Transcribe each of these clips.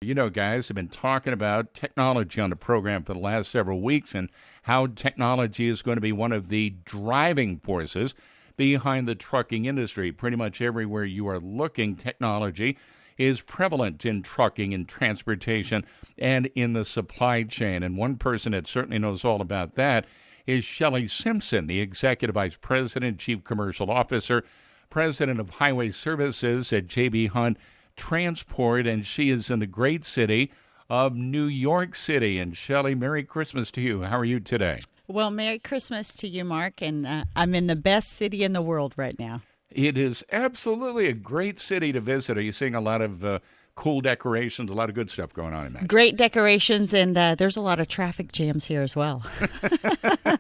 You know, guys, have been talking about technology on the program for the last several weeks and how technology is going to be one of the driving forces behind the trucking industry. Pretty much everywhere you are looking, technology is prevalent in trucking and transportation and in the supply chain. And one person that certainly knows all about that is Shelley Simpson, the Executive Vice President, Chief Commercial Officer, President of Highway Services at J.B. Hunt Transport, and she is in the great city of New York City. And Shelley, Merry Christmas to you. How are you today? Well, Merry Christmas to you, Mark, and I'm in the best city in the world right now. It is absolutely a great city to visit. Are you seeing a lot of cool decorations, a lot of good stuff going on in that? Great decorations, and there's a lot of traffic jams here as well.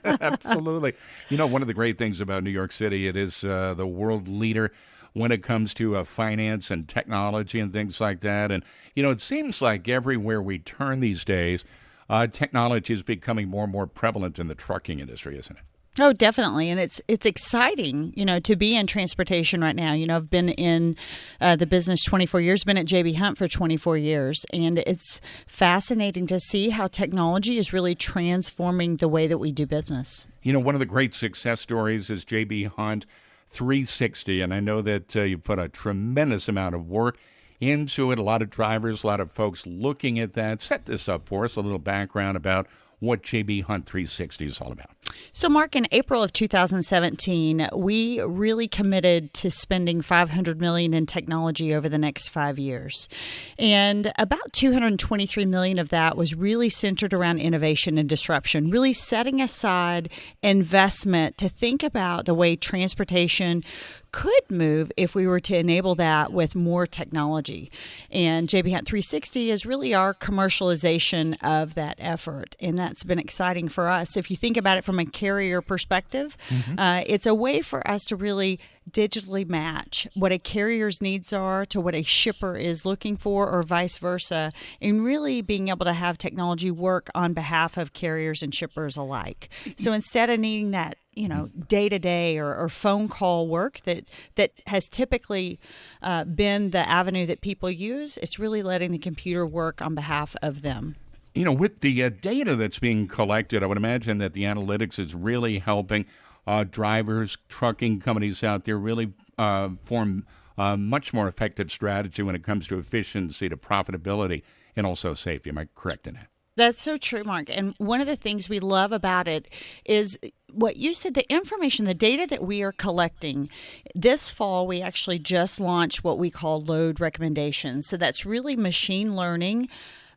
Absolutely. You know, one of the great things about New York City, it is the world leader when it comes to finance and technology and things like that. And, you know, it seems like everywhere we turn these days, technology is becoming more and more prevalent in the trucking industry, isn't it? Oh, definitely. And it's exciting, to be in transportation right now. I've been in the business 24 years, been at J.B. Hunt for 24 years. And it's fascinating to see how technology is really transforming the way that we do business. You know, one of the great success stories is J.B. Hunt 360. And I know that you put a tremendous amount of work into it. A lot of drivers, a lot of folks looking at that. Set this up for us, a little background about what J.B. Hunt 360 is all about. So, Mark, in April of 2017, we really committed to spending $500 million in technology over the next 5 years. And about $223 million of that was really centered around innovation and disruption, really setting aside investment to think about the way transportation could move if we were to enable that with more technology. And JB Hunt 360 is really our commercialization of that effort, and that's been exciting for us. If you think about it from a carrier perspective, it's a way for us to really digitally match what a carrier's needs are to what a shipper is looking for, or vice versa, and really being able to have technology work on behalf of carriers and shippers alike. So instead of needing that day-to-day or phone call work that has typically been the avenue that people use, it's really letting the computer work on behalf of them. You know, with the data that's being collected, I would imagine that the analytics is really helping drivers, trucking companies out there really form a much more effective strategy when it comes to efficiency, to profitability, and also safety. Am I correct in that? That's so true, Mark. And one of the things we love about it is what you said, the information, the data that we are collecting. This fall, we actually just launched what we call load recommendations. So that's really machine learning,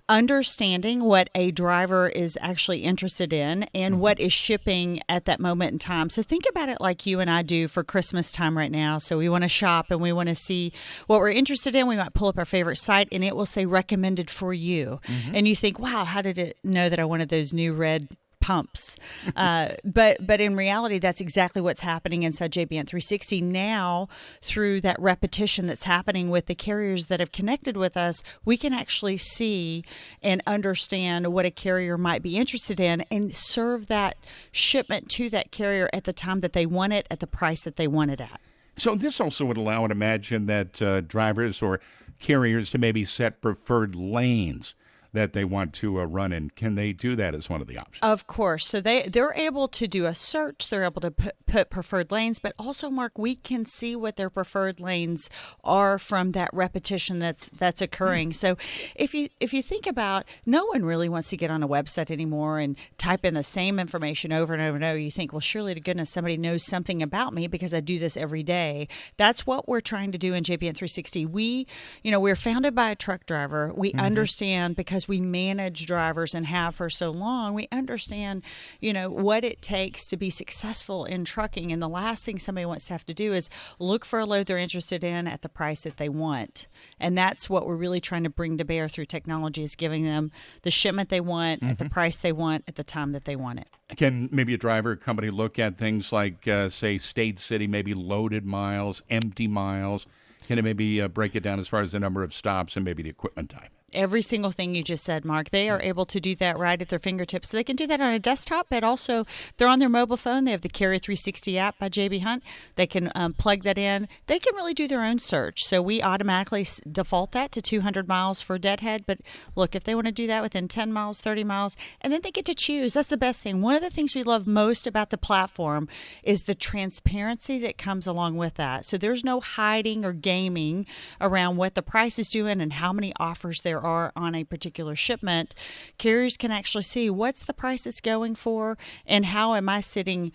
understanding what a driver is actually interested in and what is shipping at that moment in time. So think about it like you and I do for Christmas time right now. So we want to shop and we want to see what we're interested in. We might pull up our favorite site and it will say recommended for you. And you think, wow, how did it know that I wanted those new red pumps? But in reality, that's exactly what's happening inside JB Hunt 360 now. Through that repetition that's happening with the carriers that have connected with us, we can actually see and understand what a carrier might be interested in and serve that shipment to that carrier at the time that they want it, at the price that they want it at. So this also would allow, I'd imagine, that drivers or carriers to maybe set preferred lanes that they want to run in. Can they do that as one of the options? Of course. So they're able to do a search. They're able to put preferred lanes. But also, Mark, we can see what their preferred lanes are from that repetition that's occurring. So if you think about, no one really wants to get on a website anymore and type in the same information over and over and over. You think, well, surely to goodness somebody knows something about me because I do this every day. That's what we're trying to do in JPN 360. We're founded by a truck driver. We understand, because we manage drivers and have for so long, we understand, what it takes to be successful in trucking. And the last thing somebody wants to have to do is look for a load they're interested in at the price that they want. And that's what we're really trying to bring to bear through technology, is giving them the shipment they want at the price they want at the time that they want it. Can maybe a driver company look at things like, say, state, city, maybe loaded miles, empty miles? Can it maybe break it down as far as the number of stops and maybe the equipment type? Every single thing you just said, Mark, they are able to do that right at their fingertips. So they can do that on a desktop, but also they're on their mobile phone. They have the Carrier 360 app by JB Hunt. They can plug that in. They can really do their own search. So we automatically default that to 200 miles for deadhead. But look, if they want to do that within 10 miles, 30 miles, and then they get to choose. That's the best thing. One of the things we love most about the platform is the transparency that comes along with that. So there's no hiding or gaming around what the price is doing and how many offers there are on a particular shipment. Carriers can actually see what's the price it's going for and how am I sitting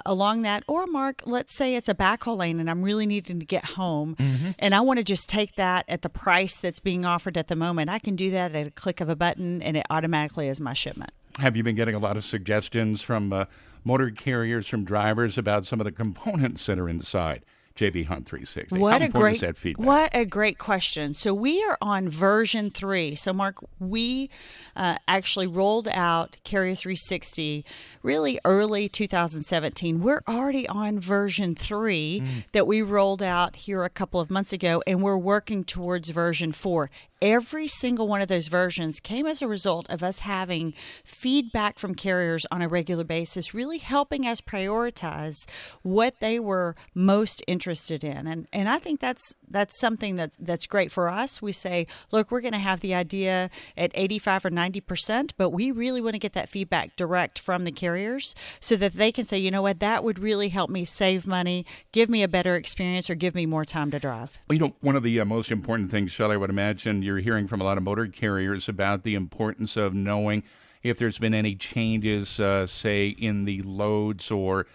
along that. Or, Mark, let's say it's a backhaul lane and I'm really needing to get home and I want to just take that at the price that's being offered at the moment. I can do that at a click of a button and it automatically is my shipment. Have you been getting a lot of suggestions from motor carriers, from drivers about some of the components that are inside JB Hunt 360? How important is that feedback? What a great question. So we are on version 3. So, Mark, we actually rolled out Carrier 360 really early 2017. We're already on version 3 that we rolled out here a couple of months ago, and we're working towards version 4. Every single one of those versions came as a result of us having feedback from carriers on a regular basis, really helping us prioritize what they were most interested in. And I think that's something that's great for us. We say, look, we're going to have the idea at 85 or 90%, but we really want to get that feedback direct from the carriers so that they can say, you know what, that would really help me save money, give me a better experience, or give me more time to drive. Well, you know, one of the most important things, Shelley, I would imagine you're hearing from a lot of motor carriers about the importance of knowing if there's been any changes, say, in the loads or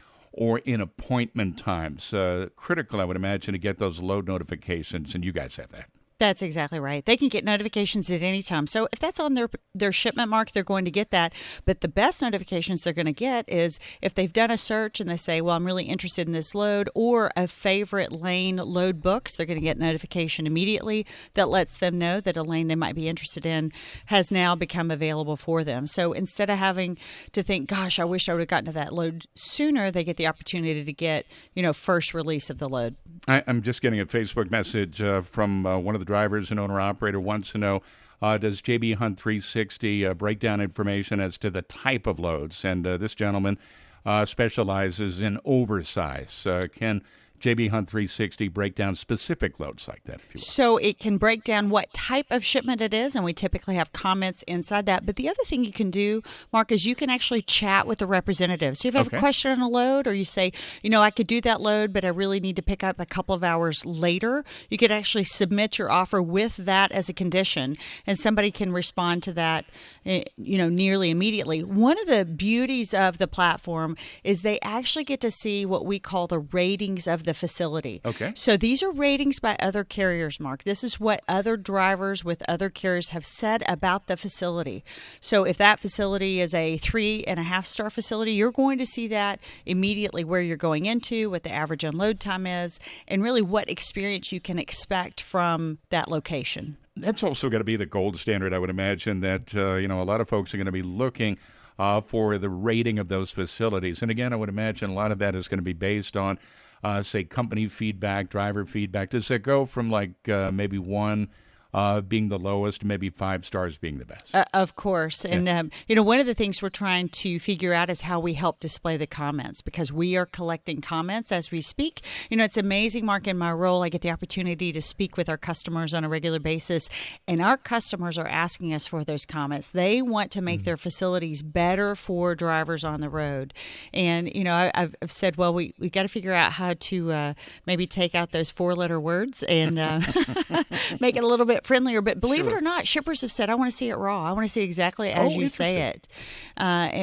in appointment times. Critical, I would imagine, to get those load notifications, and you guys have that. That's exactly right. They can get notifications at any time. So if that's on their shipment, Mark, they're going to get that. But the best notifications they're going to get is if they've done a search and they say, well, I'm really interested in this load, or a favorite lane load books, they're going to get notification immediately that lets them know that a lane they might be interested in has now become available for them. So instead of having to think, gosh, I wish I would have gotten to that load sooner, they get the opportunity to get, first release of the load. I'm just getting a Facebook message from one of the drivers and owner-operator wants to know, does JB Hunt 360 break down information as to the type of loads? And this gentleman specializes in oversize. Can JB Hunt 360 break down specific loads like that, if you will? So it can break down what type of shipment it is, and we typically have comments inside that. But the other thing you can do, Mark, is you can actually chat with the representative. So if you have a question on a load, or you say, I could do that load, but I really need to pick up a couple of hours later, you could actually submit your offer with that as a condition, and somebody can respond to that, nearly immediately. One of the beauties of the platform is they actually get to see what we call the ratings of the facility. Okay. So these are ratings by other carriers, Mark. This is what other drivers with other carriers have said about the facility. So if that facility is a 3.5-star facility, you're going to see that immediately where you're going into, what the average unload time is, and really what experience you can expect from that location. That's also going to be the gold standard, I would imagine, that, a lot of folks are going to be looking for the rating of those facilities. And again, I would imagine a lot of that is going to be based on say, company feedback, driver feedback. Does it go from maybe 1 being the lowest, maybe 5 stars being the best? Of course. And, one of the things we're trying to figure out is how we help display the comments, because we are collecting comments as we speak. It's amazing, Mark, in my role, I get the opportunity to speak with our customers on a regular basis, and our customers are asking us for those comments. They want to make their facilities better for drivers on the road. And, I've said, well, we got to figure out how to maybe take out those 4-letter words and make it a little bit friendlier. But believe it or not, shippers have said, I want to see it raw. I want to see exactly as you say it.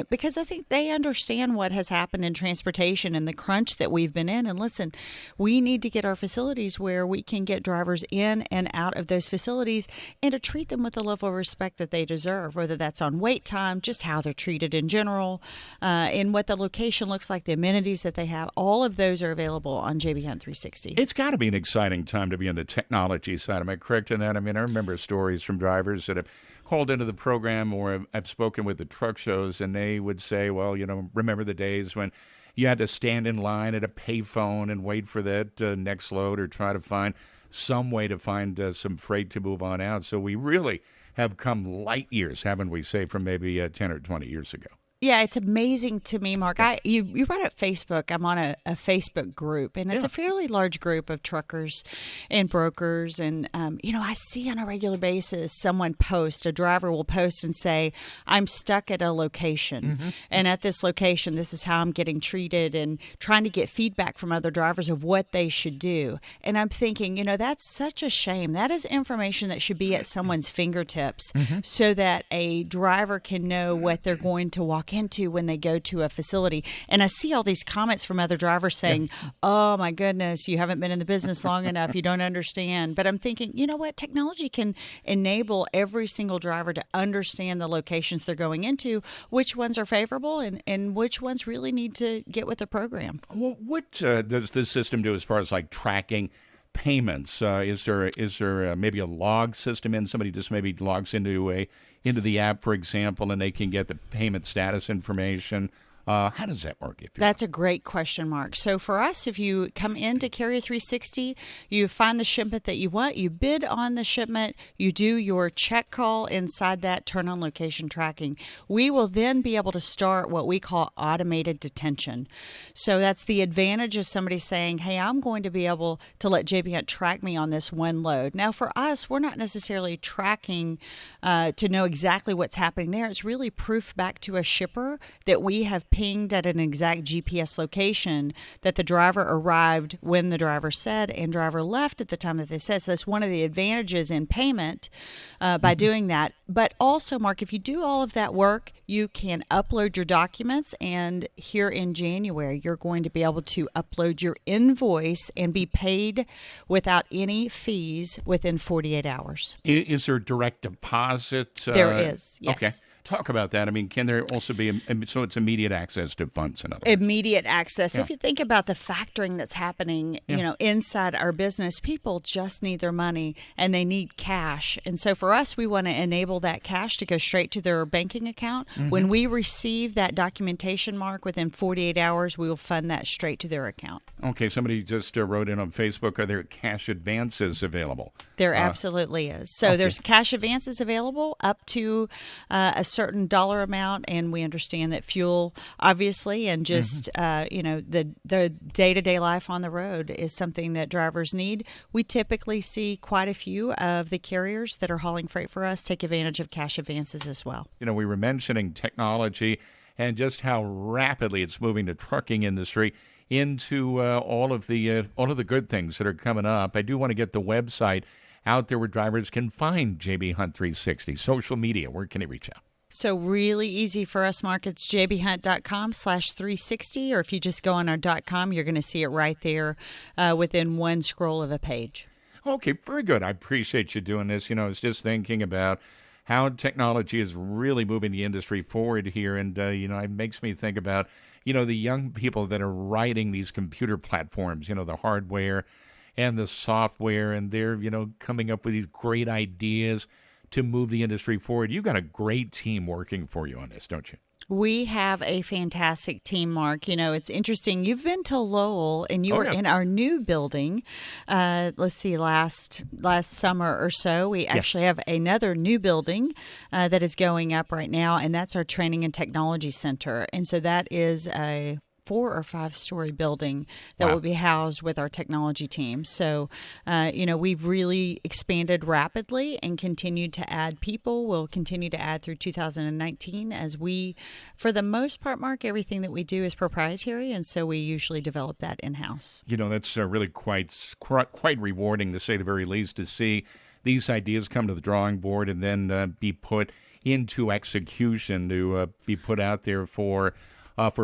Because I think they understand what has happened in transportation and the crunch that we've been in. And listen, we need to get our facilities where we can get drivers in and out of those facilities and to treat them with the level of respect that they deserve, whether that's on wait time, just how they're treated in general, and what the location looks like, the amenities that they have. All of those are available on JB Hunt 360. It's got to be an exciting time to be on the technology side. Am I correct in that? I remember stories from drivers that have called into the program, or I've spoken with the truck shows, and they would say, well, remember the days when you had to stand in line at a payphone and wait for that next load, or try to find some way to find some freight to move on out. So we really have come light years, haven't we, say, from maybe 10 or 20 years ago? Yeah, it's amazing to me, Mark. You brought up Facebook. I'm on a Facebook group, and it's a fairly large group of truckers and brokers. And, I see on a regular basis someone post, a driver will post and say, I'm stuck at a location. And at this location, this is how I'm getting treated, and trying to get feedback from other drivers of what they should do. And I'm thinking, that's such a shame. That is information that should be at someone's fingertips so that a driver can know what they're going to walk into when they go to a facility. And I see all these comments from other drivers saying, oh my goodness, you haven't been in the business long enough, you don't understand. But I'm thinking, you know what, technology can enable every single driver to understand the locations they're going into, which ones are favorable and which ones really need to get with the program. Well, what does this system do as far as like tracking payments? Is there maybe a log system in? Somebody just maybe logs into the app, for example, and they can get the payment status information. How does that work? That's a great question, Mark. So for us, if you come into Carrier 360, you find the shipment that you want, you bid on the shipment, you do your check call inside that, turn on location tracking. We will then be able to start what we call automated detention. So that's the advantage of somebody saying, hey, I'm going to be able to let JB Hunt track me on this one load. Now for us, we're not necessarily tracking to know exactly what's happening there. It's really proof back to a shipper that we have pinged at an exact GPS location that the driver arrived when the driver said and driver left at the time that they said. So that's one of the advantages in payment by doing that. But also, Mark, if you do all of that work, you can upload your documents, and here in January, you're going to be able to upload your invoice and be paid without any fees within 48 hours. Is there direct deposit? There is, yes. Okay. Talk about that. I mean, can there also be, so it's immediate access to funds, in other words? Immediate access. So if you think about the factoring that's happening, inside our business, people just need their money and they need cash. And so for us, we want to enable that cash to go straight to their banking account. When we receive that documentation, Mark, within 48 hours, we will fund that straight to their account. Okay. Somebody just wrote in on Facebook, are there cash advances available? There absolutely is. So there's cash advances available up to a certain dollar amount, and we understand that fuel, obviously, and just the day-to-day life on the road is something that drivers need. We typically see quite a few of the carriers that are hauling freight for us take advantage of cash advances as well. We were mentioning technology and just how rapidly it's moving the trucking industry into all of the good things that are coming up. I do want to get the website out there where drivers can find JB Hunt 360. Social media, where can they reach out? So really easy for us, Mark. It's jbhunt.com/360, or if you just go on our .com, you're going to see it right there within one scroll of a page. Okay, very good. I appreciate you doing this. I was just thinking about how technology is really moving the industry forward here, and it makes me think about the young people that are writing these computer platforms, the hardware and the software, and they're coming up with these great ideas to move the industry forward. You've got a great team working for you on this, don't you? We have a fantastic team, Mark. It's interesting. You've been to Lowell, and you were in our new building. Let's see, last summer or so. We actually have another new building that is going up right now, and that's our Training and Technology Center. And so that is a 4 or 5 story building that will be housed with our technology team. So, we've really expanded rapidly and continued to add people. We'll continue to add through 2019 as we, for the most part, Mark, everything that we do is proprietary, and so we usually develop that in-house. That's really quite rewarding, to say the very least, to see these ideas come to the drawing board and then be put into execution, to be put out there for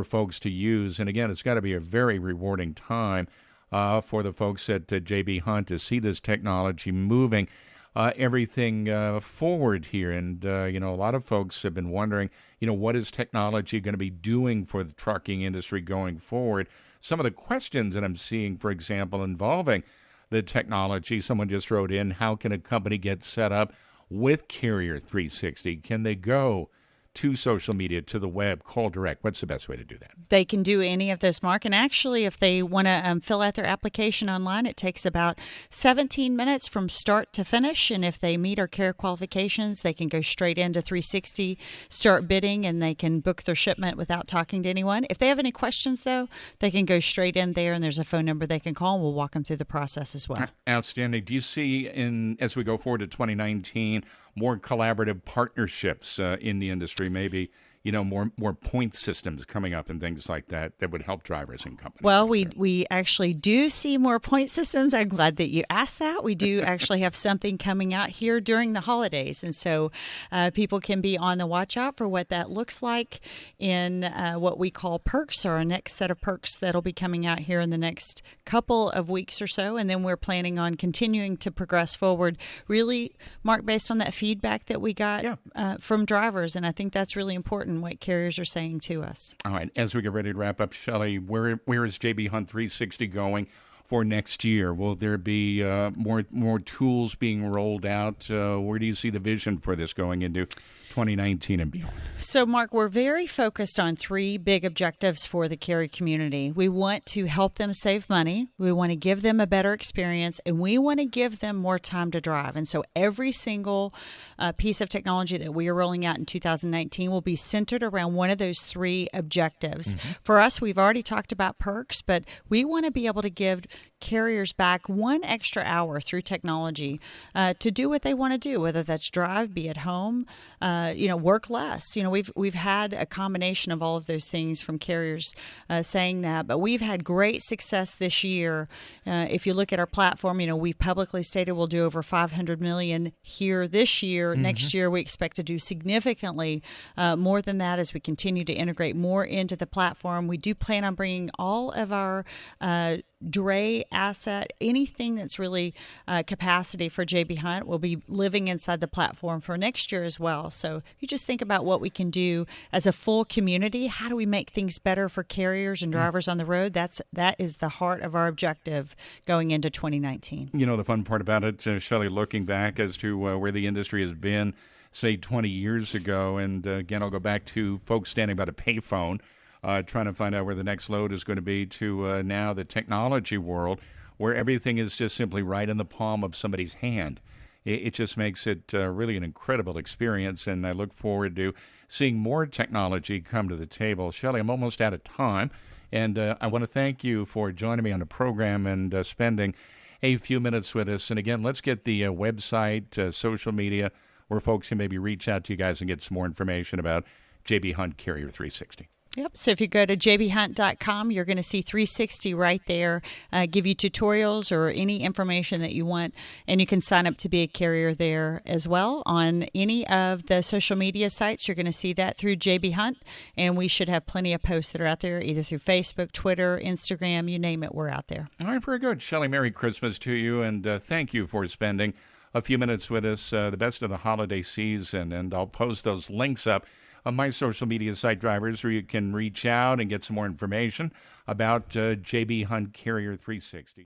folks to use. And again, it's got to be a very rewarding time for the folks at JB Hunt to see this technology moving everything forward here. And, a lot of folks have been wondering, what is technology going to be doing for the trucking industry going forward? Some of the questions that I'm seeing, for example, involving the technology, someone just wrote in, how can a company get set up with Carrier 360? Can they go to social media, to the web, call direct? What's the best way to do that? They can do any of those, Mark. And actually, if they want to fill out their application online, it takes about 17 minutes from start to finish. And if they meet our carrier qualifications, they can go straight into 360, start bidding, and they can book their shipment without talking to anyone. If they have any questions, though, they can go straight in there, and there's a phone number they can call, and we'll walk them through the process as well. Outstanding. Do you see, as we go forward to 2019, more collaborative partnerships in the industry, maybe, more point systems coming up and things like that would help drivers and companies? Well, we actually do see more point systems. I'm glad that you asked that. We do actually have something coming out here during the holidays. And so people can be on the watch out for what that looks like in what we call perks, or our next set of perks that'll be coming out here in the next couple of weeks or so. And then we're planning on continuing to progress forward, really, Mark, based on that feedback that we got from drivers. And I think that's really important, what carriers are saying to us. All right. As we get ready to wrap up, Shelley, where is JB Hunt 360 going for next year? Will there be more tools being rolled out? Where do you see the vision for this going into 2019 and beyond? So, Mark, we're very focused on three big objectives for the carrier community. We want to help them save money, we want to give them a better experience, and we want to give them more time to drive. And so every single piece of technology that we are rolling out in 2019 will be centered around one of those three objectives. Mm-hmm. For us, we've already talked about perks, but we want to be able to give carriers back 1 extra hour through technology to do what they want to do, whether that's drive, be at home, work less. We've had a combination of all of those things from carriers saying that, but we've had great success this year. If you look at our platform, we've publicly stated we'll do over 500 million here this year. Mm-hmm. Next year, we expect to do significantly more than that as we continue to integrate more into the platform. We do plan on bringing all of our dray asset, anything that's really capacity for JB Hunt will be living inside the platform for next year as well. So you just think about what we can do as a full community. How do we make things better for carriers and drivers on the road? That is the heart of our objective going into 2019. The fun part about it, Shelley, looking back as to where the industry has been, say, 20 years ago, and again, I'll go back to folks standing by a payphone trying to find out where the next load is going to be, to now the technology world where everything is just simply right in the palm of somebody's hand. It just makes it really an incredible experience, and I look forward to seeing more technology come to the table. Shelley, I'm almost out of time, and I want to thank you for joining me on the program and spending a few minutes with us. And again, let's get the website, social media, where folks can maybe reach out to you guys and get some more information about JB Hunt Carrier 360. Yep. So if you go to jbhunt.com, you're going to see 360 right there, give you tutorials or any information that you want. And you can sign up to be a carrier there as well. On any of the social media sites, you're going to see that through JB Hunt. And we should have plenty of posts that are out there, either through Facebook, Twitter, Instagram, you name it, we're out there. All right, very good. Shelley, Merry Christmas to you. And thank you for spending a few minutes with us. The best of the holiday season. And I'll post those links up on my social media site, drivers, where you can reach out and get some more information about JB Hunt Carrier 360.